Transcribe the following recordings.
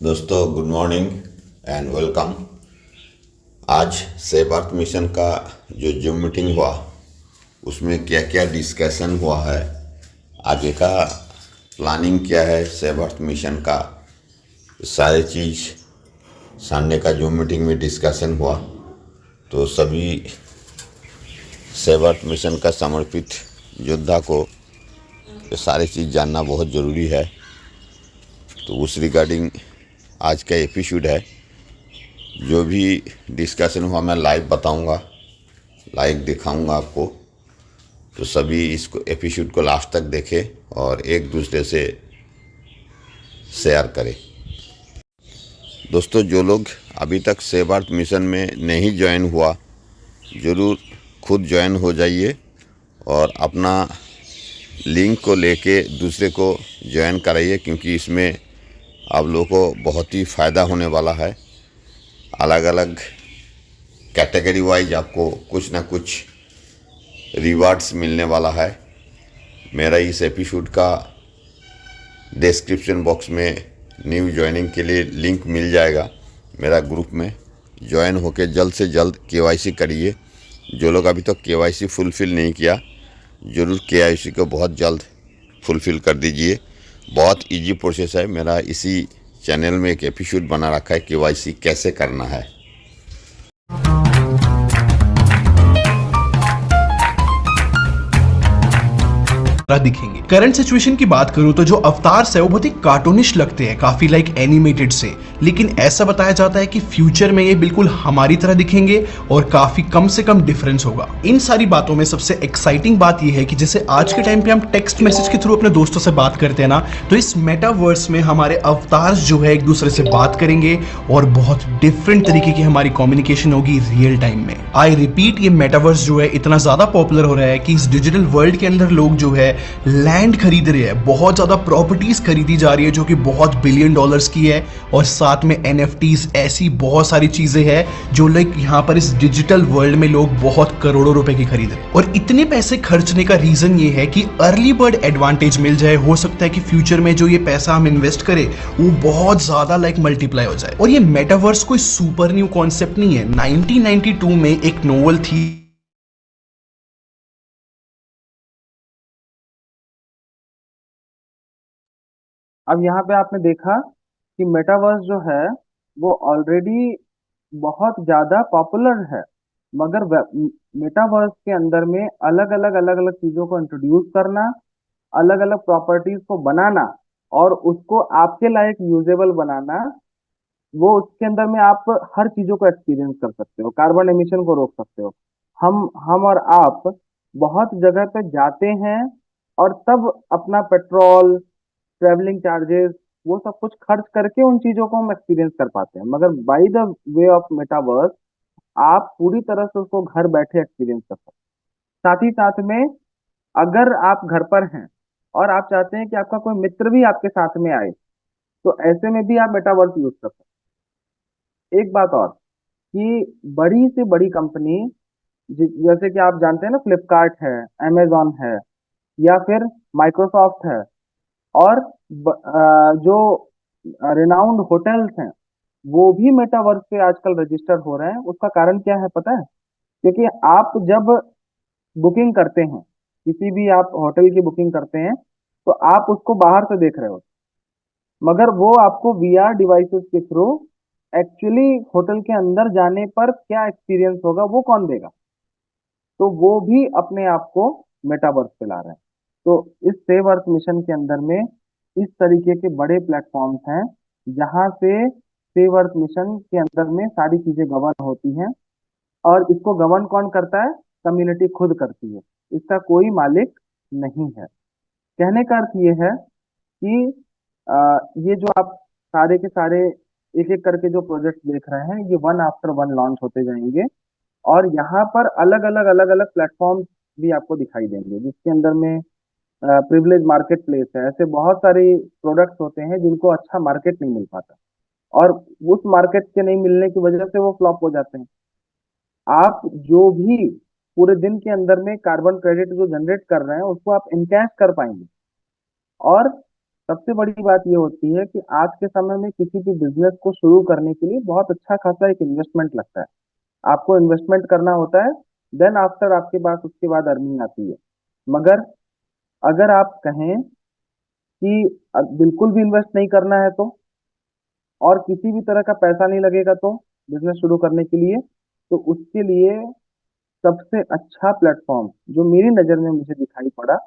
दोस्तों good morning and welcome. आज save earth mission का जो जूम मीटिंग हुआ उसमें क्या क्या डिस्कशन हुआ है, आगे का प्लानिंग क्या है सेव अर्थ मिशन का, सारी चीज़ सामने का जूम मीटिंग में डिस्कशन हुआ। तो सभी सेव अर्थ मिशन का समर्पित योद्धा को ये सारी चीज़ जानना बहुत ज़रूरी है। तो उस रिगार्डिंग आज का एपिसोड है। जो भी डिस्कशन हुआ मैं लाइव बताऊंगा, लाइव दिखाऊंगा आपको। तो सभी इसको एपिसोड को लास्ट तक देखें और एक दूसरे से शेयर करें। दोस्तों जो लोग अभी तक सेव अर्थ मिशन में नहीं ज्वाइन हुआ, ज़रूर खुद ज्वाइन हो जाइए और अपना लिंक को लेके दूसरे को ज्वाइन कराइए, क्योंकि इसमें आप लोगों को बहुत ही फ़ायदा होने वाला है। अलग अलग कैटेगरी वाइज आपको कुछ ना कुछ रिवार्ड्स मिलने वाला है। मेरा इस एपिसोड का डिस्क्रिप्शन बॉक्स में न्यू ज्वाइनिंग के लिए लिंक मिल जाएगा। मेरा ग्रुप में ज्वाइन होकर जल्द से जल्द केवाईसी करिए। जो लोग अभी तक केवाईसी फुलफ़िल नहीं किया, ज़रूर केवाईसी को बहुत जल्द फुलफ़िल कर दीजिए। बहुत इजी प्रोसेस है। मेरा इसी चैनल में एक एपिसोड बना रखा है केवाईसी कैसे करना है। दिखेंगे। करंट सिचुएशन की बात करूं तो जो अवतार्स है वो बहुत ही कार्टूनिश लगते हैं, काफी लाइक एनिमेटेड से, लेकिन ऐसा बताया जाता है कि फ्यूचर में ये बिल्कुल हमारी तरह दिखेंगे और काफी कम से कम डिफरेंस होगा। इन सारी बातों में सबसे एक्साइटिंग बात यह है कि जैसे आज के टाइम पे हम टेक्स्ट मैसेज के थ्रू अपने दोस्तों से बात करते हैं ना, तो इस मेटावर्स में हमारे अवतार्स जो है एक दूसरे से बात करेंगे और बहुत डिफरेंट तरीके की हमारी कम्युनिकेशन होगी रियल टाइम में। आई रिपीट, ये मेटावर्स जो है इतना ज्यादा पॉपुलर हो रहा है कि इस डिजिटल वर्ल्ड के अंदर लोग जो है लैंड खरीद रहे हैं, बहुत ज्यादा प्रॉपर्टीज खरीदी जा रही है जो कि बहुत बिलियन डॉलर्स की है, और साथ में एनएफटीज, ऐसी बहुत सारी चीजें हैं जो लाइक यहाँ पर इस डिजिटल वर्ल्ड में लोग बहुत करोड़ों रुपए की खरीद रहे हैं। और इतने पैसे खर्चने का रीजन ये है कि अर्ली बर्ड एडवांटेज मिल जाए। हो सकता है कि फ्यूचर में जो ये पैसा हम इन्वेस्ट करें वो बहुत ज्यादा लाइक मल्टीप्लाई हो जाए। और ये मेटावर्स कोई सुपर न्यू कॉन्सेप्ट नहीं है। 1992 में एक नोवेल थी अब यहाँ पे आपने देखा कि मेटावर्स जो है वो ऑलरेडी बहुत ज्यादा पॉपुलर है, मगर मेटावर्स के अंदर में अलग अलग चीजों को इंट्रोड्यूस करना, अलग अलग प्रॉपर्टीज को बनाना और उसको आपके लायक यूजेबल बनाना, वो उसके अंदर में आप हर चीजों को एक्सपीरियंस कर सकते हो। कार्बन एमिशन को रोक सकते हो। हम और आप बहुत जगह पे जाते हैं और तब अपना पेट्रोल, ट्रेवलिंग चार्जेस, वो सब कुछ खर्च करके उन चीजों को हम एक्सपीरियंस कर पाते हैं। मगर by the way of metaverse आप पूरी तरह से उसको घर बैठे एक्सपीरियंस कर सकते हैं। साथ ही साथ में अगर आप घर पर हैं और आप चाहते हैं कि आपका कोई मित्र भी आपके साथ में आए, तो ऐसे में भी आप मेटावर्स यूज कर सकते हैं। एक बात और कि बड़ी से बड़ी कंपनी, जैसे कि आप जानते हैं ना, फ्लिपकार्ट है, amazon है, या फिर माइक्रोसॉफ्ट है, और जो रिनाउंड होटल्स हैं वो भी मेटावर्स पे आजकल रजिस्टर हो रहे हैं। उसका कारण क्या है पता है? क्योंकि आप जब बुकिंग करते हैं, किसी भी आप होटल की बुकिंग करते हैं, तो आप उसको बाहर से देख रहे हो, मगर वो आपको वीआर डिवाइसेस के थ्रू एक्चुअली होटल के अंदर जाने पर क्या एक्सपीरियंस होगा वो कौन देगा? तो वो भी अपने आप को मेटावर्स पे ला रहे हैं। तो इस सेव अर्थ मिशन के अंदर में इस तरीके के बड़े प्लेटफॉर्म्स हैं जहां से सेव अर्थ मिशन के अंदर में सारी चीजें गवर्न होती हैं। और इसको गवर्न कौन करता है? कम्युनिटी खुद करती है, इसका कोई मालिक नहीं है। कहने का अर्थ ये है कि ये जो आप सारे के सारे एक एक करके जो प्रोजेक्ट देख रहे हैं, ये वन आफ्टर वन लॉन्च होते जाएंगे। और यहाँ पर अलग अलग प्लेटफॉर्म भी आपको दिखाई देंगे, जिसके अंदर में प्रिविलेज मार्केट प्लेस है। ऐसे बहुत सारे प्रोडक्ट्स होते हैं जिनको अच्छा मार्केट नहीं मिल पाता, और उस मार्केट के नहीं मिलने की वजह से वो फ्लॉप हो जाते हैं। आप जो भी पूरे दिन के अंदर में कार्बन क्रेडिट जो जनरेट कर रहे हैं उसको आप इनकैश कर पाएंगे। और सबसे बड़ी बात ये होती है कि आज के समय में किसी भी बिजनेस को शुरू करने के लिए बहुत अच्छा खासा एक इन्वेस्टमेंट लगता है। आपको इन्वेस्टमेंट करना होता है, देन आफ्टर आपके पास उसके बाद अर्निंग आती है। मगर अगर आप कहें कि बिल्कुल भी इन्वेस्ट नहीं करना है तो, और किसी भी तरह का पैसा नहीं लगेगा तो बिजनेस शुरू करने के लिए, तो उसके लिए सबसे अच्छा प्लेटफॉर्म जो मेरी नज़र में मुझे दिखाई पड़ा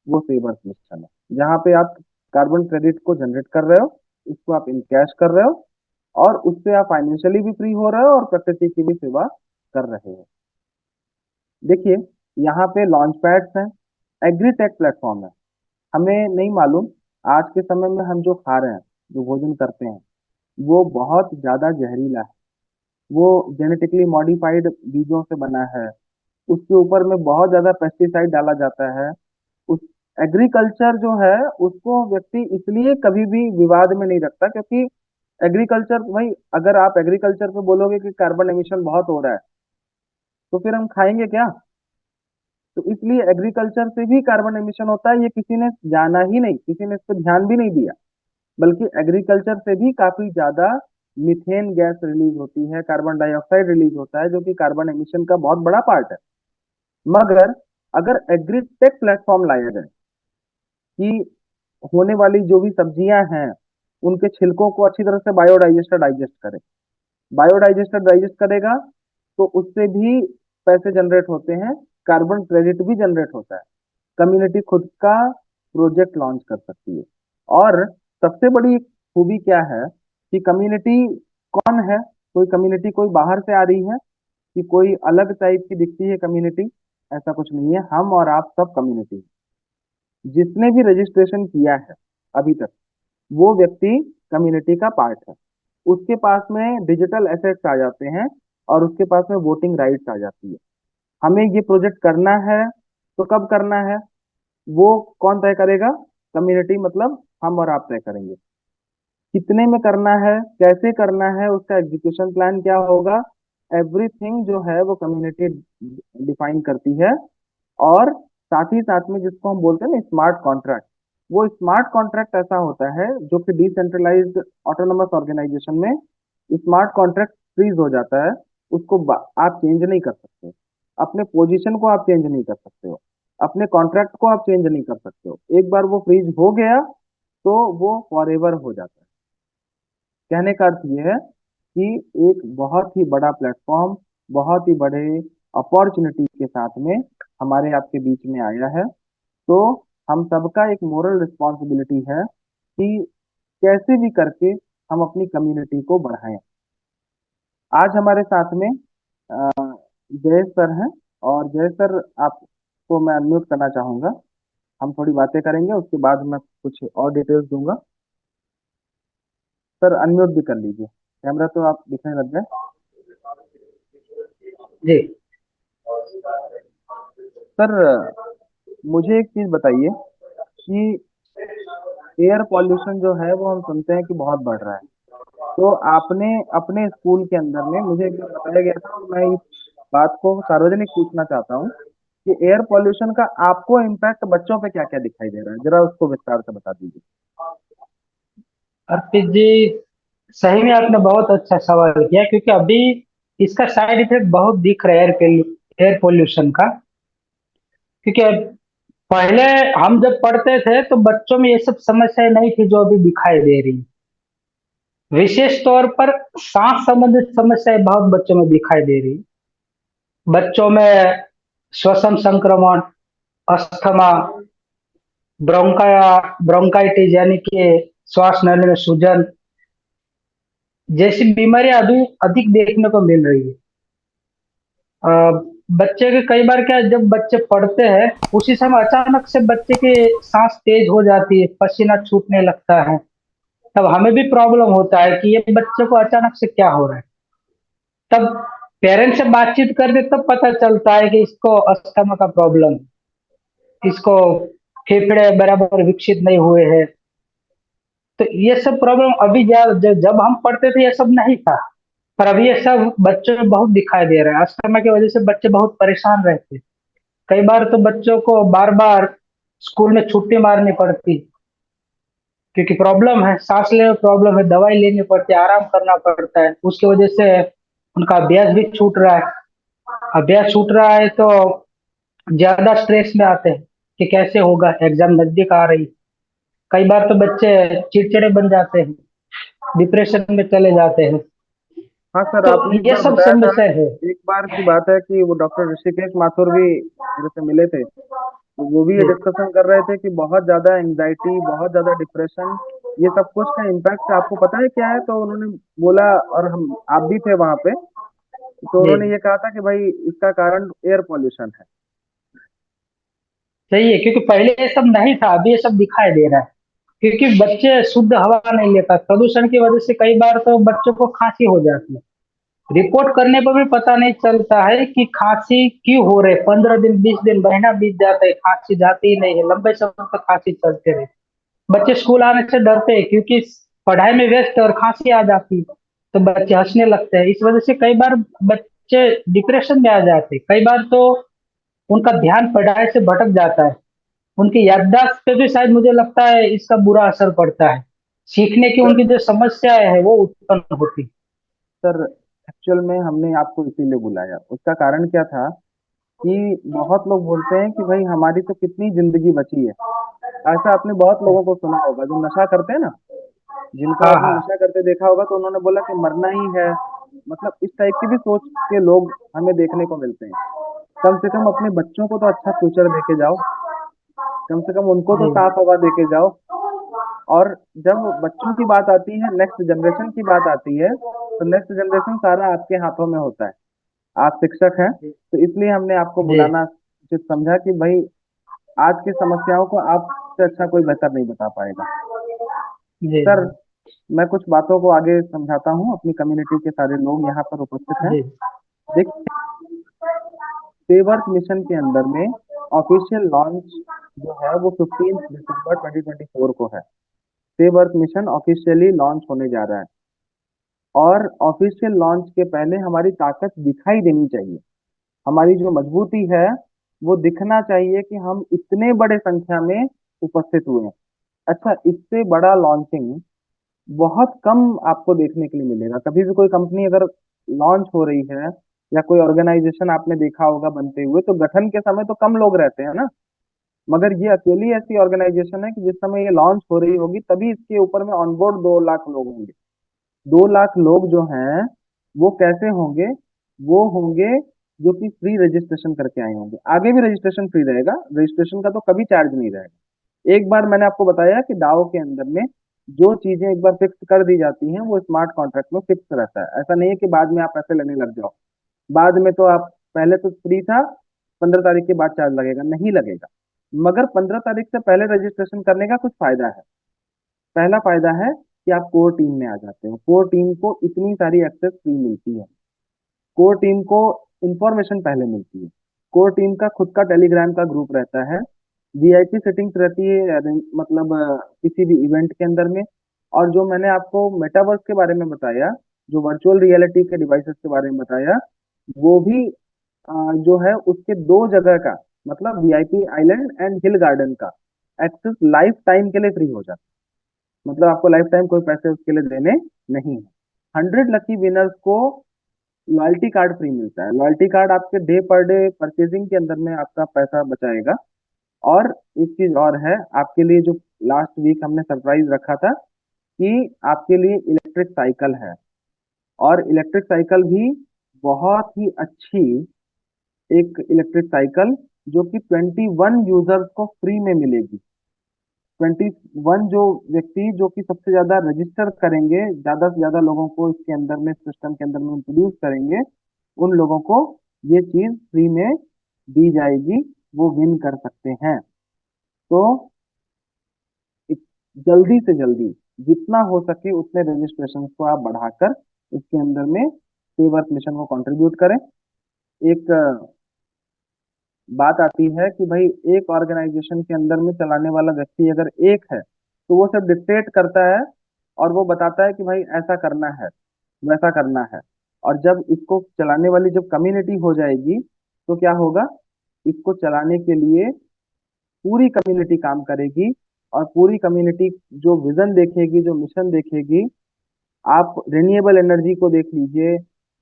वो सेवर्स मिशन है, जहाँ पे आप कार्बन क्रेडिट को जनरेट कर रहे हो, उसको आप इनकैश कर रहे हो, और उससे आप फाइनेंशियली भी फ्री हो रहे हो और प्रकृति की भी सेवा कर रहे हो। देखिए, यहाँ पे लॉन्च पैड्स हैं, एग्रीटेक प्लेटफॉर्म है। हमें नहीं मालूम आज के समय में हम जो खा रहे हैं, जो भोजन करते हैं, वो बहुत ज्यादा जहरीला है। वो जेनेटिकली मॉडिफाइड बीजों से बना है, उसके ऊपर में बहुत ज्यादा पेस्टिसाइड डाला जाता है। उस एग्रीकल्चर जो है उसको व्यक्ति इसलिए कभी भी विवाद में नहीं रखता, क्योंकि एग्रीकल्चर भाई, अगर आप एग्रीकल्चर पे बोलोगे कि कार्बन एमिशन बहुत हो रहा है, तो फिर हम खाएंगे क्या? तो इसलिए एग्रीकल्चर से भी कार्बन एमिशन होता है, ये किसी ने जाना ही नहीं, किसी ने इस पर ध्यान भी नहीं दिया। बल्कि एग्रीकल्चर से भी काफी ज्यादा मीथेन गैस रिलीज होती है, कार्बन डाइऑक्साइड रिलीज होता है, जो कि कार्बन एमिशन का बहुत बड़ा पार्ट है। मगर अगर एग्रीटेक प्लेटफॉर्म लाया जाए कि होने वाली जो भी सब्जियां हैं उनके छिलकों को अच्छी तरह से बायोडाइजेस्टर डाइजेस्ट करे, बायोडाइजेस्टर डाइजेस्ट करेगा, तो उससे भी पैसे जनरेट होते हैं, कार्बन क्रेडिट भी जनरेट होता है, कम्युनिटी खुद का प्रोजेक्ट लॉन्च कर सकती है। और सबसे बड़ी खूबी क्या है कि कम्युनिटी कौन है? कोई कम्युनिटी कोई बाहर से आ रही है कि कोई अलग टाइप की दिखती है कम्युनिटी? ऐसा कुछ नहीं है, हम और आप सब कम्युनिटी। जिसने भी रजिस्ट्रेशन किया है अभी तक, वो व्यक्ति कम्युनिटी का पार्ट है। उसके पास में डिजिटल एसेट्स आ जाते हैं और उसके पास में वोटिंग राइट्स आ जाती है। हमें ये प्रोजेक्ट करना है, तो कब करना है वो कौन तय करेगा? कम्युनिटी, मतलब हम और आप तय करेंगे। कितने में करना है, कैसे करना है, उसका एग्जीक्यूशन प्लान क्या होगा, एवरीथिंग जो है वो कम्युनिटी डिफाइन करती है। और साथ ही साथ में जिसको हम बोलते हैं ना स्मार्ट कॉन्ट्रैक्ट, वो स्मार्ट कॉन्ट्रैक्ट ऐसा होता है जो कि डिसेंट्रलाइज्ड ऑटोनोमस ऑर्गेनाइजेशन में स्मार्ट कॉन्ट्रैक्ट फ्रीज हो जाता है। उसको आप चेंज नहीं कर सकते, अपने पोजीशन को आप चेंज नहीं कर सकते हो, अपने कॉन्ट्रैक्ट को आप चेंज नहीं कर सकते हो। एक बार वो फ्रीज हो गया तो वो फॉर हो जाता है। कहने का अर्थ ये है कि एक बहुत ही बड़ा प्लेटफॉर्म, बहुत ही बड़े अपॉर्चुनिटी के साथ में हमारे आपके बीच में आया है। तो हम सबका एक मोरल रिस्पॉन्सिबिलिटी है कि कैसे भी करके हम अपनी कम्युनिटी को बढ़ाएं। आज हमारे साथ में जय सर हैं, और जय सर आपको मैं अनम्यूट करना चाहूंगा। हम थोड़ी बातें करेंगे, उसके बाद मैं कुछ और डिटेल्स दूंगा। सर अनम्यूट भी कर लीजिए, कैमरा तो आप दिखने लग गए। जी। सर मुझे एक चीज बताइए कि एयर पॉल्यूशन जो है वो हम सुनते हैं कि बहुत बढ़ रहा है। तो आपने अपने स्कूल के अंदर में मुझे एक बार बताया गया था, और मैं इस बात को सार्वजनिक पूछना चाहता हूँ कि एयर पॉल्यूशन का आपको इम्पैक्ट बच्चों पे क्या क्या दिखाई दे रहा है, जरा उसको विस्तार से बता दीजिए। अर्पित जी, सही में आपने बहुत अच्छा सवाल किया, क्योंकि अभी इसका साइड इफेक्ट बहुत दिख रहा है एयर पोल्यूशन का। क्योंकि अब पहले हम जब पढ़ते थे तो बच्चों में ये सब समस्याएं नहीं थी जो अभी दिखाई दे रही। विशेष तौर पर सांस संबंधित समस्याएं बहुत बच्चों में दिखाई दे रही। बच्चों में श्वसन संक्रमण, अस्थमा, ब्रोंकाइटिस यानी कि श्वास नली में सूजन जैसी बीमारियां अभी अधिक देखने को मिल रही है। अ, बच्चे के कई बार क्या है, जब बच्चे पढ़ते हैं उसी समय अचानक से बच्चे की सांस तेज हो जाती है, पसीना छूटने लगता है। तब हमें भी प्रॉब्लम होता है कि ये बच्चे को अचानक से क्या हो रहा है। तब पेरेंट्स से बातचीत करते तब पता चलता है कि इसको अस्थमा का प्रॉब्लम, इसको फेफड़े बराबर विकसित नहीं हुए हैं। तो ये सब प्रॉब्लम अभी जब हम पढ़ते थे ये सब नहीं था, पर अभी ये सब बच्चों में बहुत दिखाई दे रहा है। अस्थमा की वजह से बच्चे बहुत परेशान रहते हैं। कई बार तो बच्चों को बार बार स्कूल में छुट्टी मारनी पड़ती। क्योंकि प्रॉब्लम है, सांस लेने में प्रॉब्लम है, दवाई लेनी पड़ती है, आराम करना पड़ता है, उसकी वजह से उनका अभ्यास भी छूट रहा है। अभ्यास छूट रहा है तो ज्यादा स्ट्रेस में आते हैं कि कैसे होगा, एग्जाम नजदीक आ रही। कई बार तो बच्चे चिड़चिड़े बन जाते हैं, डिप्रेशन में चले जाते हैं। हाँ सर, तो आपने एक ये बार सब बताया था, समस्या है। एक बार की बात है कि वो डॉक्टर ऋषिकेश माथुर भी मेरे से मिले थे, तो वो भी ये जी डिस्कशन कर रहे थे कि बहुत ज्यादा एंजाइटी, बहुत ज्यादा डिप्रेशन, ये सब कुछ का इम्पैक्ट आपको पता है क्या है? तो उन्होंने बोला, और हम आप भी थे वहां पे, तो जी उन्होंने ये कहा था कि भाई इसका कारण एयर पॉल्यूशन है। सही है, क्योंकि पहले ये सब नहीं था, अभी ये सब दिखाई दे रहा है। क्योंकि बच्चे शुद्ध हवा नहीं ले पाते, प्रदूषण की वजह से कई बार तो बच्चों को खांसी हो जाती है। रिपोर्ट करने पर भी पता नहीं चलता है कि खांसी क्यों हो रहे, 15 दिन, 20 दिन, महीना बीत जाता है, खांसी जाती ही नहीं है, लंबे समय तक खांसी चलते रहे। बच्चे स्कूल आने से डरते हैं क्योंकि पढ़ाई में व्यस्त है और खांसी आ जाती है, तो बच्चे हंसने लगते हैं। इस वजह से कई बार बच्चे डिप्रेशन में आ जाते हैं। कई बार तो उनका ध्यान पढ़ाई से भटक जाता है, उनकी याददाश्त पे भी शायद मुझे लगता है इसका बुरा असर पड़ता है। सीखने की उनकी जो समस्याएं है वो उत्पन्न होती है। सर, एक्चुअल में हमने आपको इसीलिए बुलाया, उसका कारण क्या था कि बहुत लोग बोलते हैं कि भाई हमारी तो कितनी जिंदगी बची है। ऐसा आपने बहुत लोगों को सुना होगा जो नशा करते हैं ना, जिनको हाँ आपने हाँ नशा करते देखा होगा, तो उन्होंने बोला कि मरना ही है। मतलब इस टाइप की भी सोच के लोग हमें देखने को मिलते हैं। कम से कम अपने बच्चों को तो अच्छा फ्यूचर देके जाओ, कम से कम उनको तो जी साफ हवा देके जाओ। और जब बच्चों की बात आती है, नेक्स्ट जनरेशन की बात आती है, तो नेक्स्ट जनरेशन सारा आपके हाथों में होता है। आप शिक्षक हैं, तो इसलिए हमने आपको जी बुलाना उचित समझा कि भाई आज की समस्याओं को आपसे अच्छा कोई बेहतर नहीं बता पाएगा। जी सर, मैं कुछ बातों को आगे समझाता हूँ, अपनी कम्युनिटी के सारे लोग यहाँ पर उपस्थित हैं। जी देखिए, सेव अर्थ मिशन के अंदर में ऑफिशियल लॉन्च जो है वो 15 दिसंबर 2024 को है। Save earth mission officially launch होने जा रहा है, और ऑफिशियल लॉन्च के पहले हमारी ताकत दिखाई देनी चाहिए। हमारी जो मजबूती है वो दिखना चाहिए कि हम इतने बड़े संख्या में उपस्थित हुए हैं। अच्छा, इससे बड़ा लॉन्चिंग बहुत कम आपको देखने के लिए मिलेगा। कभी भी कोई कंपनी अगर लॉन्च हो रही है, या कोई ऑर्गेनाइजेशन आपने देखा होगा बनते हुए, तो गठन के समय तो कम लोग रहते हैं ना। मगर ये अकेली ऐसी ऑर्गेनाइजेशन है कि जिस समय ये लॉन्च हो रही होगी तभी इसके ऊपर में ऑनबोर्ड 2 लाख लोग होंगे। 2 लाख लोग जो हैं वो कैसे होंगे? वो होंगे जो कि फ्री रजिस्ट्रेशन करके आए होंगे। आगे भी रजिस्ट्रेशन फ्री रहेगा, रजिस्ट्रेशन का तो कभी चार्ज नहीं रहेगा। एक बार मैंने आपको बताया कि डाओ के अंदर में जो चीजें एक बार फिक्स कर दी जाती हैं वो स्मार्ट कॉन्ट्रैक्ट में फिक्स रहता है। ऐसा नहीं है कि बाद में आप पैसे लेने लग जाओ। बाद में तो आप, पहले तो फ्री था, 15 तारीख के बाद चार्ज लगेगा, नहीं लगेगा। मगर 15 तारीख से पहले रजिस्ट्रेशन करने का कुछ फायदा है। पहला फायदा है कि आप कोर टीम में आ जाते हो। कोर टीम को इतनी सारी एक्सेस फ्री मिलती है। कोर टीम को इंफॉर्मेशन पहले मिलती है। कोर टीम का खुद का टेलीग्राम का ग्रुप रहता है। वीआईपी सेटिंग्स रहती है, मतलब किसी भी इवेंट के अंदर में। और जो मैंने आपको मेटावर्स के बारे में बताया, जो वर्चुअल रियलिटी के डिवाइसेस के बारे में बताया, वो भी जो है उसके 2 जगह का, मतलब VIP island and hill garden का एक्सेस लाइफ टाइम के लिए फ्री हो जाता है। मतलब आपको लाइफ टाइम कोई पैसे उसके लिए देने नहीं है। 100 लकी विनर्स को लॉयल्टी कार्ड फ्री मिलता है। लॉयल्टी कार्ड आपके डे पर डे परचेजिंग के अंदर में आपका पैसा बचाएगा। और एक चीज और है आपके लिए, जो लास्ट वीक हमने सरप्राइज रखा था कि आपके लिए इलेक्ट्रिक साइकिल है। और इलेक्ट्रिक साइकिल भी बहुत ही अच्छी, एक इलेक्ट्रिक साइकिल जो कि 21 यूजर्स को फ्री में मिलेगी। 21 जो व्यक्ति जो कि सबसे ज्यादा रजिस्टर करेंगे, ज्यादा से ज्यादा लोगों को इसके अंदर में, सिस्टम के अंदर में इंट्रोड्यूस करेंगे, उन लोगों को ये चीज फ्री में दी जाएगी, वो विन कर सकते हैं। तो इत- जल्दी से जल्दी जितना हो सके उतने रजिस्ट्रेशन को आप बढ़ाकर इसके अंदर में सेव अर्थ मिशन को कंट्रीब्यूट करें। एक बात आती है कि भाई एक ऑर्गेनाइजेशन के अंदर में चलाने वाला व्यक्ति अगर एक है, तो वो सब डिक्टेट करता है और वो बताता है कि भाई ऐसा करना है, वैसा करना है। और जब इसको चलाने वाली जब कम्युनिटी हो जाएगी, तो क्या होगा? इसको चलाने के लिए पूरी कम्युनिटी काम करेगी। और पूरी कम्युनिटी जो विजन देखेगी, जो मिशन देखेगी। आप रिन्यूएबल एनर्जी को देख लीजिए,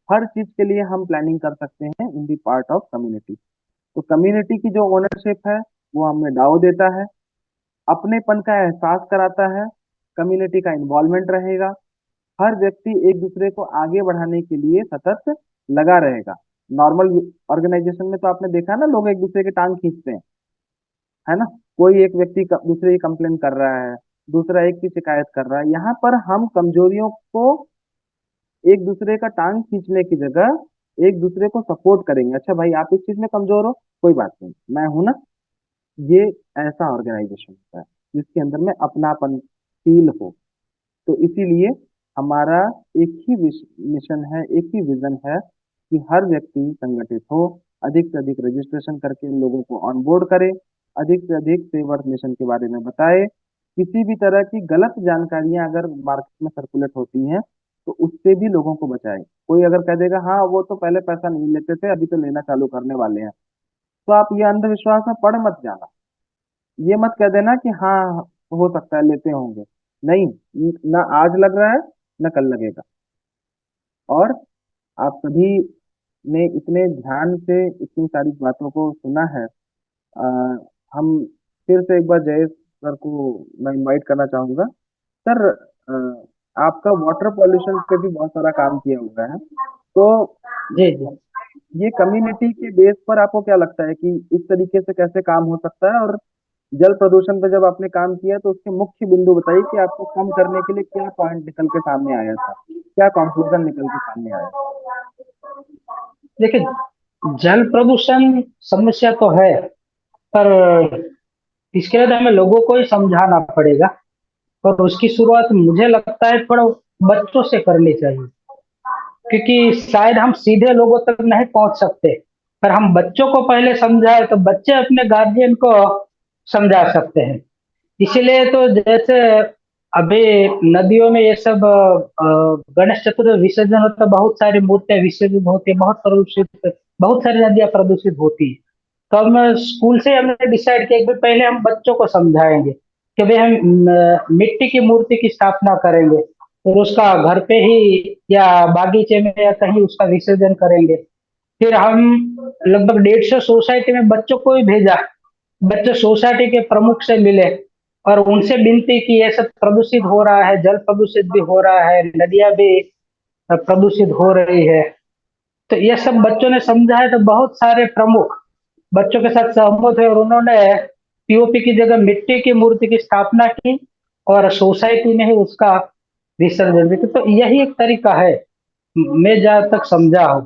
हर चीज के लिए हम प्लानिंग कर सकते हैं इन दी पार्ट ऑफ कम्युनिटी। तो कम्युनिटी की जो ओनरशिप है वो हमें डाउ देता है, अपनेपन का एहसास कराता है, कम्युनिटी का इन्वॉल्वमेंट रहेगा, हर व्यक्ति एक दूसरे को आगे बढ़ाने के लिए सतत लगा रहेगा। नॉर्मल ऑर्गेनाइजेशन में तो आपने देखा ना, लोग एक दूसरे की टांग खींचते हैं, है ना। कोई एक व्यक्ति दूसरे की कंप्लेन कर रहा है, दूसरा एक की शिकायत कर रहा है। यहाँ पर हम कमजोरियों को, एक दूसरे का टांग खींचने की जगह एक दूसरे को सपोर्ट करेंगे। अच्छा भाई, आप इस चीज में कमजोर हो, कोई बात नहीं, मैं हूं ना। ये ऐसा ऑर्गेनाइजेशन होता है जिसके अंदर में अपनापन फील हो। तो इसीलिए हमारा एक ही मिशन है, एक ही विजन है कि हर व्यक्ति संगठित हो, अधिक से अधिक रजिस्ट्रेशन करके लोगों को ऑन बोर्ड करे, अधिक से अधिक सेव अर्थ मिशन के बारे में बताए। किसी भी तरह की गलत जानकारियां अगर मार्केट में सर्कुलेट होती हैं तो उससे भी लोगों को बचाए। कोई अगर कह देगा हाँ वो तो पहले पैसा नहीं लेते थे, अभी तो लेना चालू करने वाले हैं, तो आप ये अंधविश्वास में पड़ मत जाना। ये मत कह देना कि हाँ हो सकता है लेते होंगे, नहीं, ना आज लग रहा है ना कल लगेगा। और आप सभी ने इतने ध्यान से इतनी सारी बातों को सुना है। आ, हम फिर से एक बार जयेश सर को मैं इनवाइट करना चाहूंगा। सर, आपका वाटर पॉल्यूशन पे भी बहुत सारा काम किया हुआ है, तो जी जी। ये कम्युनिटी के बेस पर आपको क्या लगता है कि इस तरीके से कैसे काम हो सकता है? और जल प्रदूषण पे जब आपने काम किया तो उसके मुख्य बिंदु बताइए कि आपको कम करने के लिए क्या पॉइंट निकल के सामने आया था, क्या कंक्लूजन निकल के सामने आया? देखिए, जल प्रदूषण समस्या तो है, पर इसके लिए तो हमें लोगों को ही समझाना पड़ेगा। और उसकी शुरुआत मुझे लगता है थोड़ा बच्चों से करनी चाहिए, क्योंकि शायद हम सीधे लोगों तक नहीं पहुंच सकते, पर हम बच्चों को पहले समझाए तो बच्चे अपने गार्जियन को समझा सकते हैं। इसीलिए तो जैसे अभी नदियों में ये सब गणेश चतुर्थी विसर्जन होता है, बहुत सारी मूर्तियां विसर्जित होती है, बहुत प्रदूषित, बहुत सारी नदियां प्रदूषित होती है। तो हम स्कूल से हमने डिसाइड किया कि भाई पहले हम बच्चों को समझाएंगे कि भाई हम मिट्टी की मूर्ति की स्थापना करेंगे और उसका घर पे ही या बागीचे में या कहीं उसका विसर्जन करेंगे। फिर हम लगभग 150 सोसाइटी में बच्चों को ही भेजा, बच्चे सोसाइटी के प्रमुख से मिले और उनसे विनती की ये सब प्रदूषित हो रहा है, जल प्रदूषित भी हो रहा है, नदियां भी प्रदूषित हो रही है। तो ये सब बच्चों ने समझा है, तो बहुत सारे प्रमुख बच्चों के साथ सहमत हुए और उन्होंने पीओपी की जगह मिट्टी की मूर्ति की स्थापना की और सोसाइटी में ही उसका विसर्जन भी किया। तो यही एक तरीका है, मैं जहाँ तक समझा हूँ,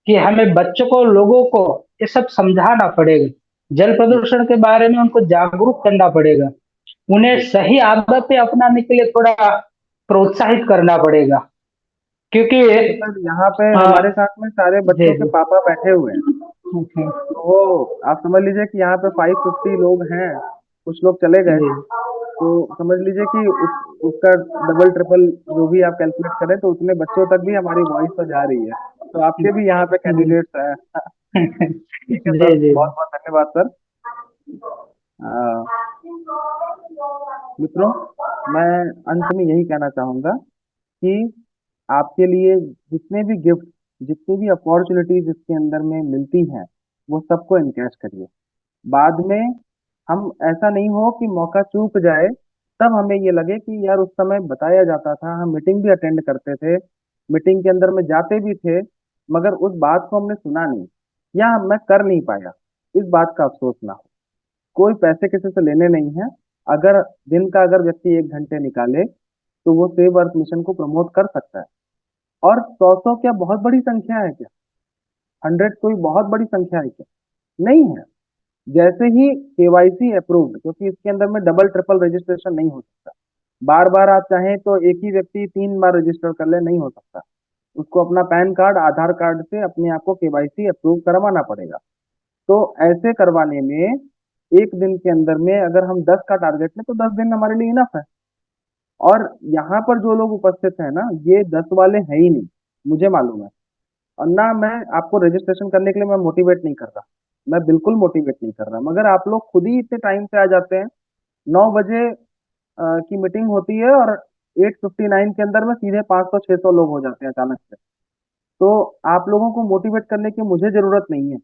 कि हमें बच्चों को, लोगों को ये सब समझाना पड़ेगा, जल प्रदूषण के बारे में उनको जागरूक करना पड़ेगा, उन्हें सही आदतें अपनाने के लिए थोड़ा प्रोत्साहित करना पड़ेगा। क्योंकि तो सर यहाँ पे अ, हमारे साथ में सारे जी बच्चों के जी। पापा बैठे हुए हैं। जी तो वो आप समझ लीजिए कि यहाँ पे 550 लोग हैं, कुछ लोग चले गए, जी। तो समझ लीजिए कि उसका डबल ट्रिपल जो भी आप कैलकुलेट करें तो उतने बच्चों तक भी हमारी वॉइस तो जा रही है। तो आपके भी यहाँ पे कैंडिडेट्स हैं। ठीक है जी सर, जी। बहुत बहुत धन्यवाद सर। मित्रों, मैं अंत में यही कहना चाहूंगा कि आपके लिए जितने भी गिफ्ट, जितनी भी अपॉर्चुनिटीज इसके अंदर में मिलती हैं, वो सबको इनकैश करिए। बाद में हम ऐसा नहीं हो कि मौका चूक जाए, तब हमें ये लगे कि यार उस समय बताया जाता था, हम मीटिंग भी अटेंड करते थे, मीटिंग के अंदर में जाते भी थे, मगर उस बात को हमने सुना नहीं या मैं कर नहीं पाया, इस बात का अफसोस ना हो। कोई पैसे किसी से लेने नहीं है। अगर दिन का अगर व्यक्ति 1 घंटे निकाले तो वो सेव अर्थ मिशन को प्रमोट कर सकता है। और 100 क्या बहुत बड़ी संख्या है क्या? 100 कोई बहुत बड़ी संख्या है क्या? नहीं है। जैसे ही केवाईसी अप्रूव्ड, क्योंकि इसके अंदर में डबल ट्रिपल रजिस्ट्रेशन नहीं हो सकता, बार बार आप चाहें तो एक ही व्यक्ति 3 बार रजिस्टर कर ले, नहीं हो सकता। उसको अपना पैन कार्ड, आधार कार्ड से अपने आप को केवाईसी अप्रूव करवाना पड़ेगा। तो ऐसे करवाने में एक दिन के अंदर में अगर हम 10 का टारगेट लें तो 10 दिन हमारे लिए इनफ है। और यहाँ पर जो लोग उपस्थित हैं ना, ये 10 वाले हैं ही नहीं, मुझे मालूम है। और ना मैं आपको रजिस्ट्रेशन करने के लिए मैं मोटिवेट नहीं कर रहा, मैं बिल्कुल मोटिवेट नहीं कर रहा, मगर आप लोग खुद ही इतने टाइम से आ जाते हैं। 9 बजे की मीटिंग होती है और 8:59 के अंदर में सीधे 500-600 लोग हो जाते हैं अचानक से। तो आप लोगों को मोटिवेट करने की मुझे जरूरत नहीं है।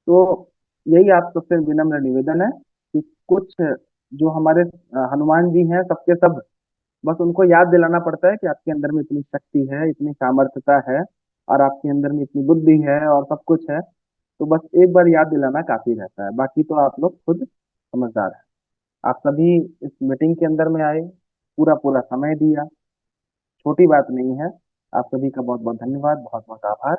तो यही आप सबसे विनम्र निवेदन है कि कुछ जो हमारे हनुमान जी हैं सबके सब, बस उनको याद दिलाना पड़ता है कि आपके अंदर में इतनी शक्ति है, इतनी सामर्थ्यता है और आपके अंदर में इतनी बुद्धि है और सब कुछ है। तो बस एक बार याद दिलाना काफी रहता है, बाकी तो आप लोग खुद समझदार हैं। आप सभी इस मीटिंग के अंदर में आए, पूरा पूरा समय दिया, छोटी बात नहीं है। आप सभी का बहुत बहुत धन्यवाद, बहुत बहुत आभार।